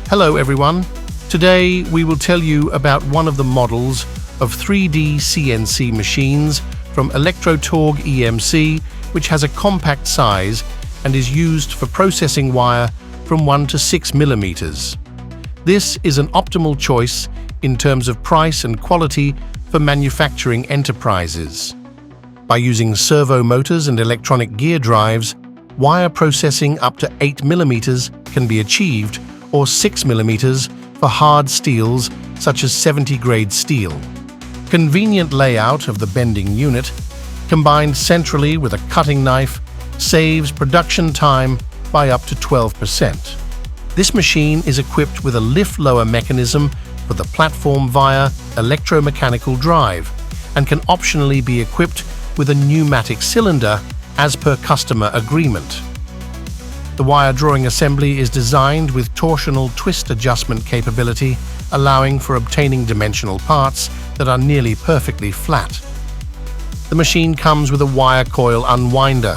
Hello everyone. Today we will tell you about one of the models of 3D CNC machines from ElectroTorg EMC, which has a compact size and is used for processing wire from 1 to 6 millimeters. This is an optimal choice in terms of price and quality for manufacturing enterprises. By using servo motors and electronic gear drives, wire processing up to 8 millimeters can be achieved, or 6 millimeters for hard steels such as 70-grade steel. Convenient layout of the bending unit, combined centrally with a cutting knife, saves production time by up to 12%. This machine is equipped with a lift-lower mechanism for the platform via electromechanical drive and can optionally be equipped with a pneumatic cylinder as per customer agreement. The wire drawing assembly is designed with torsional twist adjustment capability, allowing for obtaining dimensional parts that are nearly perfectly flat. The machine comes with a wire coil unwinder.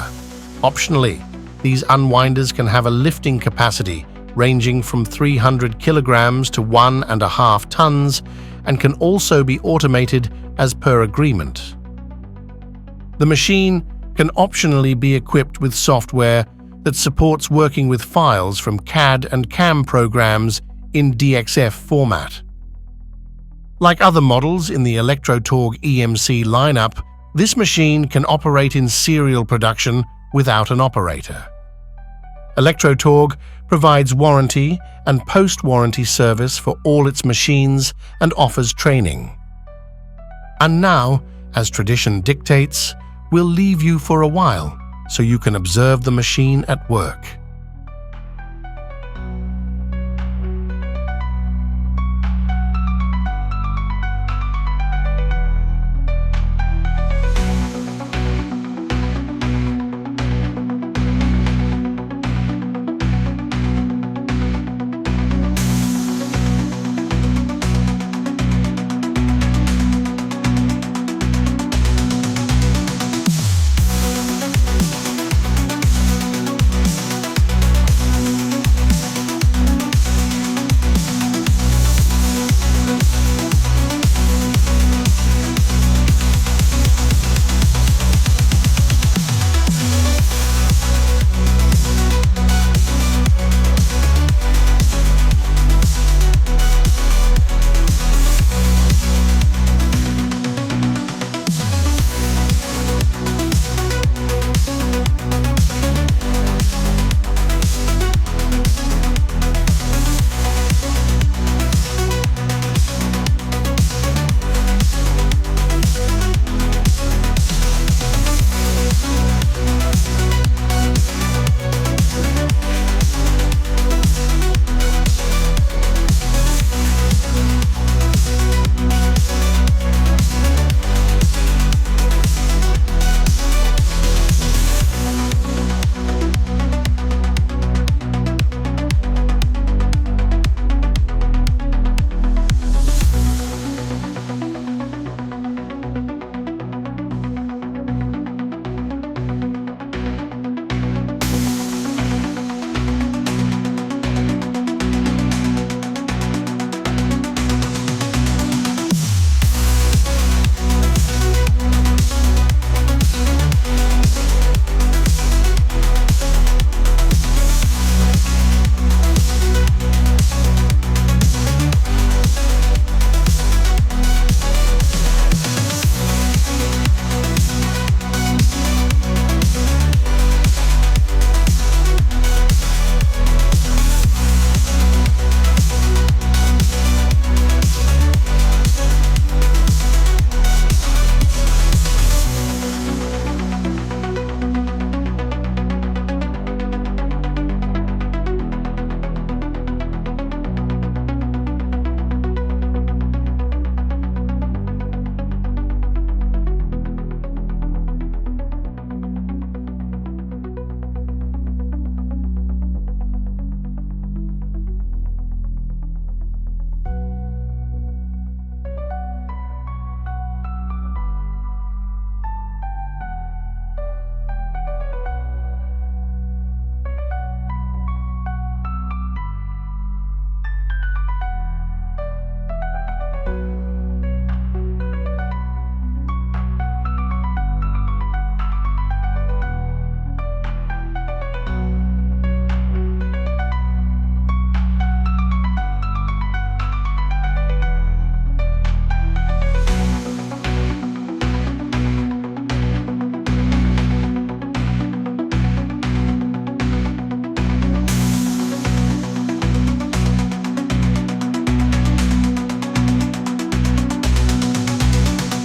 Optionally, these unwinders can have a lifting capacity ranging from 300 kilograms to 1.5 tons and can also be automated as per agreement. The machine can optionally be equipped with software that supports working with files from CAD and CAM programs in DXF format. Like other models in the ElectroTorg EMC lineup, this machine can operate in serial production without an operator. ElectroTorg provides warranty and post-warranty service for all its machines and offers training. And now, as tradition dictates, we'll leave you for a while so you can observe the machine at work.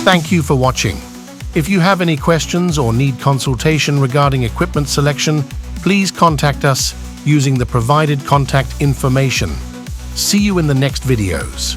Thank you for watching. If you have any questions or need consultation regarding equipment selection, please contact us using the provided contact information. See you in the next videos.